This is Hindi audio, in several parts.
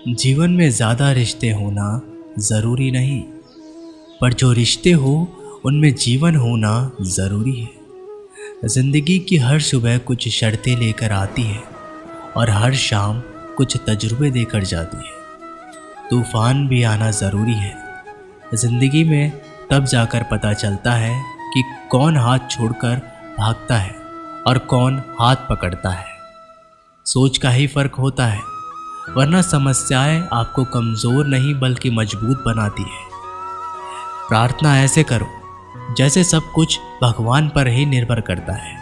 जीवन में ज़्यादा रिश्ते होना ज़रूरी नहीं, पर जो रिश्ते हो उनमें जीवन होना ज़रूरी है। ज़िंदगी की हर सुबह कुछ शर्तें लेकर आती है और हर शाम कुछ तजुर्बे देकर जाती है। तूफ़ान भी आना ज़रूरी है। ज़िंदगी में तब जाकर पता चलता है कि कौन हाथ छोड़कर भागता है और कौन हाथ पकड़ता है। सोच का ही फ़र्क होता है, वरना समस्याएं आपको कमज़ोर नहीं बल्कि मजबूत बनाती है। प्रार्थना ऐसे करो जैसे सब कुछ भगवान पर ही निर्भर करता है,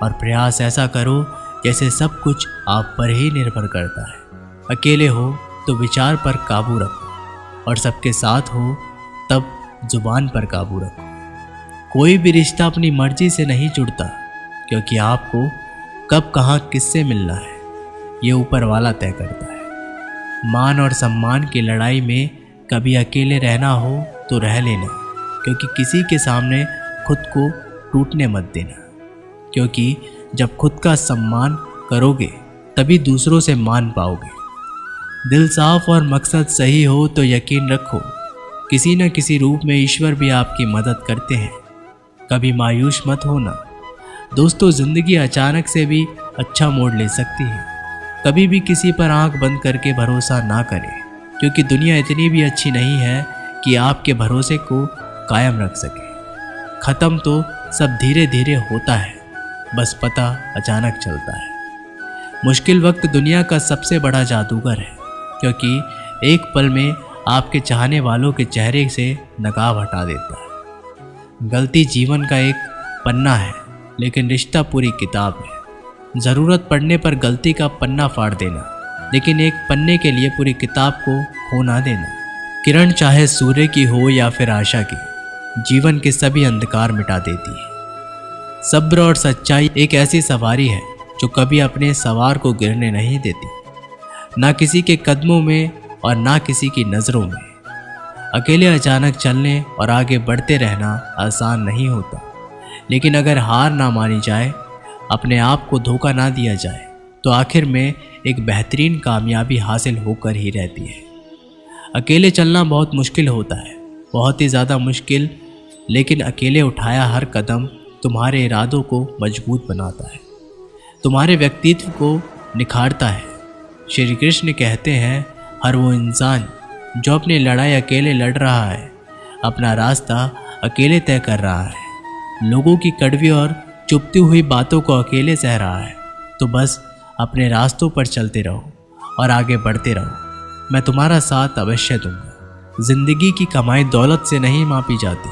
और प्रयास ऐसा करो जैसे सब कुछ आप पर ही निर्भर करता है। अकेले हो तो विचार पर काबू रखो, और सबके साथ हो तब जुबान पर काबू रखो। कोई भी रिश्ता अपनी मर्जी से नहीं जुड़ता, क्योंकि आपको कब कहाँ किससे मिलना है ये ऊपर वाला तय करता है। मान और सम्मान की लड़ाई में कभी अकेले रहना हो तो रह लेना, क्योंकि किसी के सामने खुद को टूटने मत देना, क्योंकि जब खुद का सम्मान करोगे तभी दूसरों से मान पाओगे। दिल साफ और मकसद सही हो तो यकीन रखो किसी न किसी रूप में ईश्वर भी आपकी मदद करते हैं। कभी मायूस मत होना दोस्तों, ज़िंदगी अचानक से भी अच्छा मोड़ ले सकती है। कभी भी किसी पर आंख बंद करके भरोसा ना करें, क्योंकि दुनिया इतनी भी अच्छी नहीं है कि आपके भरोसे को कायम रख सके। ख़त्म तो सब धीरे धीरे होता है, बस पता अचानक चलता है। मुश्किल वक्त दुनिया का सबसे बड़ा जादूगर है, क्योंकि एक पल में आपके चाहने वालों के चेहरे से नकाब हटा देता है। गलती जीवन का एक पन्ना है, लेकिन रिश्ता पूरी किताब है। ज़रूरत पड़ने पर गलती का पन्ना फाड़ देना, लेकिन एक पन्ने के लिए पूरी किताब को खो ना देना। किरण चाहे सूर्य की हो या फिर आशा की, जीवन के सभी अंधकार मिटा देती है। सब्र और सच्चाई एक ऐसी सवारी है जो कभी अपने सवार को गिरने नहीं देती, ना किसी के कदमों में और ना किसी की नज़रों में। अकेले अचानक चलने और आगे बढ़ते रहना आसान नहीं होता, लेकिन अगर हार ना मानी जाए, अपने आप को धोखा ना दिया जाए, तो आखिर में एक बेहतरीन कामयाबी हासिल होकर ही रहती है। अकेले चलना बहुत मुश्किल होता है, बहुत ही ज़्यादा मुश्किल, लेकिन अकेले उठाया हर कदम तुम्हारे इरादों को मजबूत बनाता है, तुम्हारे व्यक्तित्व को निखारता है। श्री कृष्ण कहते हैं, हर वो इंसान जो अपनी लड़ाई अकेले लड़ रहा है, अपना रास्ता अकेले तय कर रहा है, लोगों की कड़वी और चुपती हुई बातों को अकेले सह रहा है, तो बस अपने रास्तों पर चलते रहो और आगे बढ़ते रहो। मैं तुम्हारा साथ अवश्य दूंगा। जिंदगी की कमाई दौलत से नहीं मापी जाती,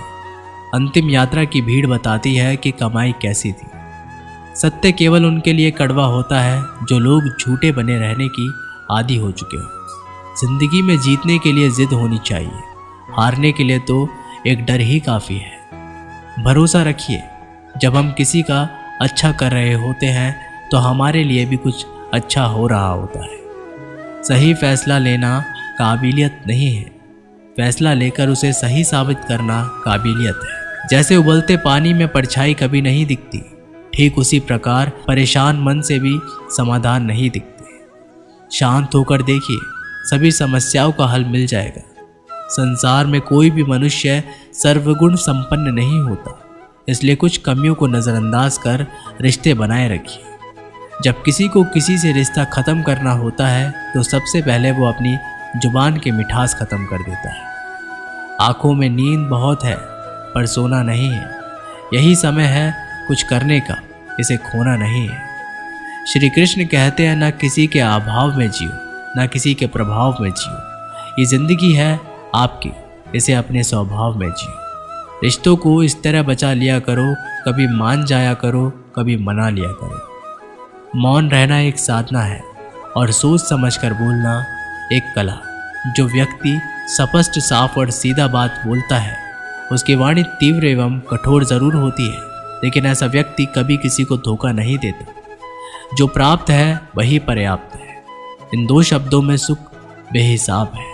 अंतिम यात्रा की भीड़ बताती है कि कमाई कैसी थी। सत्य केवल उनके लिए कड़वा होता है जो लोग झूठे बने रहने की आदी हो चुके हो। जिंदगी में जीतने के लिए जिद होनी चाहिए, हारने के लिए तो एक डर ही काफ़ी है। भरोसा रखिए, जब हम किसी का अच्छा कर रहे होते हैं तो हमारे लिए भी कुछ अच्छा हो रहा होता है। सही फैसला लेना काबिलियत नहीं है, फैसला लेकर उसे सही साबित करना काबिलियत है। जैसे उबलते पानी में परछाई कभी नहीं दिखती, ठीक उसी प्रकार परेशान मन से भी समाधान नहीं दिखते। शांत होकर देखिए, सभी समस्याओं का हल मिल जाएगा। संसार में कोई भी मनुष्य सर्वगुण संपन्न नहीं होता, इसलिए कुछ कमियों को नज़रअंदाज कर रिश्ते बनाए रखिए। जब किसी को किसी से रिश्ता ख़त्म करना होता है तो सबसे पहले वो अपनी जुबान की मिठास ख़त्म कर देता है। आँखों में नींद बहुत है पर सोना नहीं है, यही समय है कुछ करने का, इसे खोना नहीं है। श्री कृष्ण कहते हैं, ना किसी के अभाव में जियो, ना किसी के प्रभाव में जियो। ये ज़िंदगी है आपकी, इसे अपने स्वभाव में जियो। रिश्तों को इस तरह बचा लिया करो, कभी मान जाया करो, कभी मना लिया करो। मौन रहना एक साधना है और सोच समझकर बोलना एक कला। जो व्यक्ति स्पष्ट, साफ और सीधा बात बोलता है, उसकी वाणी तीव्र एवं कठोर जरूर होती है, लेकिन ऐसा व्यक्ति कभी किसी को धोखा नहीं देता। जो प्राप्त है वही पर्याप्त है। इन दो शब्दों में सुख बेहिसाब है।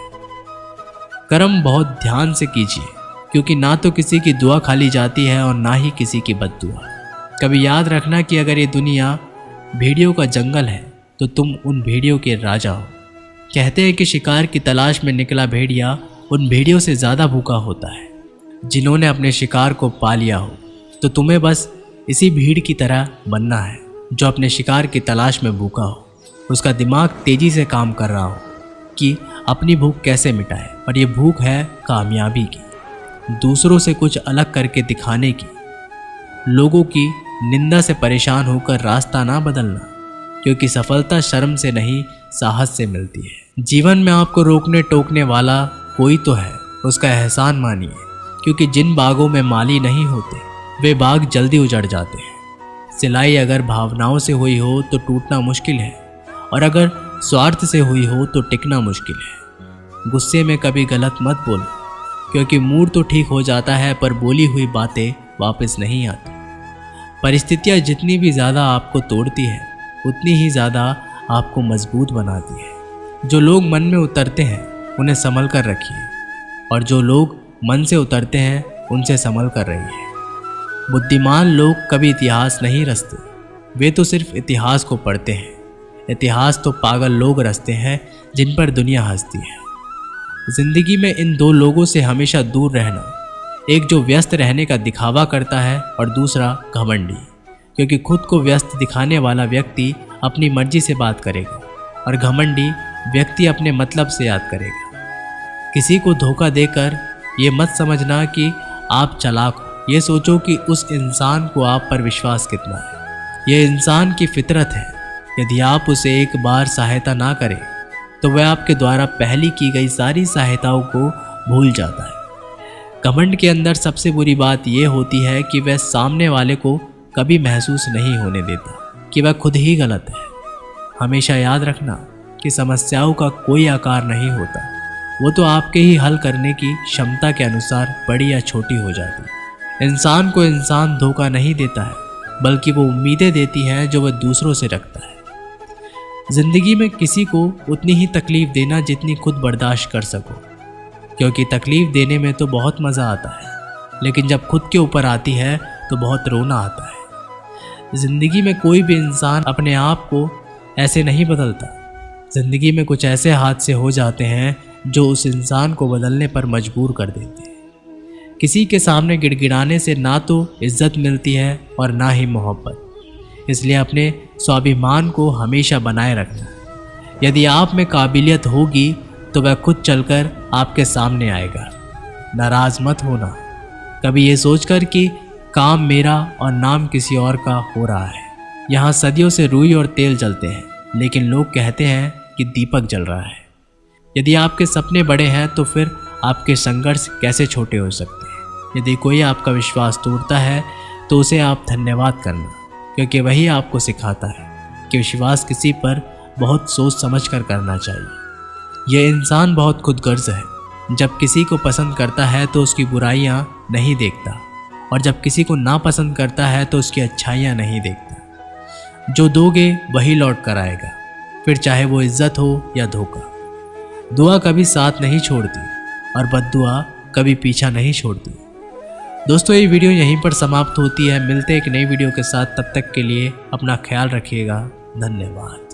कर्म बहुत ध्यान से कीजिए, क्योंकि ना तो किसी की दुआ खाली जाती है और ना ही किसी की बद्दुआ। कभी याद रखना कि अगर ये दुनिया भेड़ियों का जंगल है तो तुम उन भेड़ियों के राजा हो। कहते हैं कि शिकार की तलाश में निकला भेड़िया उन भेड़ियों से ज़्यादा भूखा होता है जिन्होंने अपने शिकार को पा लिया हो। तो तुम्हें बस इसी भीड़ की तरह बनना है जो अपने शिकार की तलाश में भूखा हो, उसका दिमाग तेज़ी से काम कर रहा हो कि अपनी भूख कैसे मिटाए। और ये भूख है कामयाबी की, दूसरों से कुछ अलग करके दिखाने की, लोगों की निंदा से परेशान होकर रास्ता ना बदलना, क्योंकि सफलता शर्म से नहीं साहस से मिलती है। जीवन में आपको रोकने टोकने वाला कोई तो है, उसका एहसान मानिए, क्योंकि जिन बागों में माली नहीं होते वे बाग जल्दी उजड़ जाते हैं। सिलाई अगर भावनाओं से हुई हो तो टूटना मुश्किल है, और अगर स्वार्थ से हुई हो तो टिकना मुश्किल है। गुस्से में कभी गलत मत बोलो, क्योंकि मूड तो ठीक हो जाता है पर बोली हुई बातें वापस नहीं आती। परिस्थितियाँ जितनी भी ज़्यादा आपको तोड़ती है उतनी ही ज़्यादा आपको मजबूत बनाती है। जो लोग मन में उतरते हैं उन्हें संभल कर रखिए, और जो लोग मन से उतरते हैं उनसे संभल कर रहिए। बुद्धिमान लोग कभी इतिहास नहीं रचते, वे तो सिर्फ इतिहास को पढ़ते हैं। इतिहास तो पागल लोग रचते हैं जिन पर दुनिया हंसती है। जिंदगी में इन दो लोगों से हमेशा दूर रहना, एक जो व्यस्त रहने का दिखावा करता है और दूसरा घमंडी, क्योंकि खुद को व्यस्त दिखाने वाला व्यक्ति अपनी मर्जी से बात करेगा और घमंडी व्यक्ति अपने मतलब से याद करेगा। किसी को धोखा देकर ये मत समझना कि आप चालाक हो, ये सोचो कि उस इंसान को आप पर विश्वास कितना है। ये इंसान की फितरत है, यदि आप उसे एक बार सहायता ना करें तो वह आपके द्वारा पहले की गई सारी सहायताओं को भूल जाता है। घमंड के अंदर सबसे बुरी बात यह होती है कि वह सामने वाले को कभी महसूस नहीं होने देता कि वह खुद ही गलत है। हमेशा याद रखना कि समस्याओं का कोई आकार नहीं होता, वो तो आपके ही हल करने की क्षमता के अनुसार बड़ी या छोटी हो जाती है। इंसान को इंसान धोखा नहीं देता है, बल्कि वो उम्मीदें देती है जो वह दूसरों से रखता है। जिंदगी में किसी को उतनी ही तकलीफ देना जितनी खुद बर्दाश्त कर सको, क्योंकि तकलीफ देने में तो बहुत मज़ा आता है, लेकिन जब खुद के ऊपर आती है तो बहुत रोना आता है। ज़िंदगी में कोई भी इंसान अपने आप को ऐसे नहीं बदलता। ज़िंदगी में कुछ ऐसे हादसे हो जाते हैं जो उस इंसान को बदलने पर मजबूर कर देते हैं। किसी के सामने गिड़गिड़ाने से ना तो इज्जत मिलती है और ना ही मोहब्बत, इसलिए अपने स्वाभिमान को हमेशा बनाए रखना। यदि आप में काबिलियत होगी तो वह खुद चलकर आपके सामने आएगा। नाराज मत होना कभी ये सोचकर कि काम मेरा और नाम किसी और का हो रहा है। यहाँ सदियों से रुई और तेल जलते हैं, लेकिन लोग कहते हैं कि दीपक जल रहा है। यदि आपके सपने बड़े हैं तो फिर आपके संघर्ष कैसे छोटे हो सकते हैं। यदि कोई आपका विश्वास तोड़ता है तो उसे आप धन्यवाद करना, क्योंकि वही आपको सिखाता है कि विश्वास किसी पर बहुत सोच समझ कर करना चाहिए। यह इंसान बहुत खुदगर्ज है, जब किसी को पसंद करता है तो उसकी बुराइयां नहीं देखता, और जब किसी को नापसंद करता है तो उसकी अच्छाइयां नहीं देखता। जो दोगे वही लौट कर आएगा, फिर चाहे वो इज्जत हो या धोखा। दुआ कभी साथ नहीं छोड़ती और बद्दुआ कभी पीछा नहीं छोड़ती। दोस्तों, ये वीडियो यहीं पर समाप्त होती है। मिलते हैं एक नई वीडियो के साथ, तब तक के लिए अपना ख्याल रखिएगा। धन्यवाद।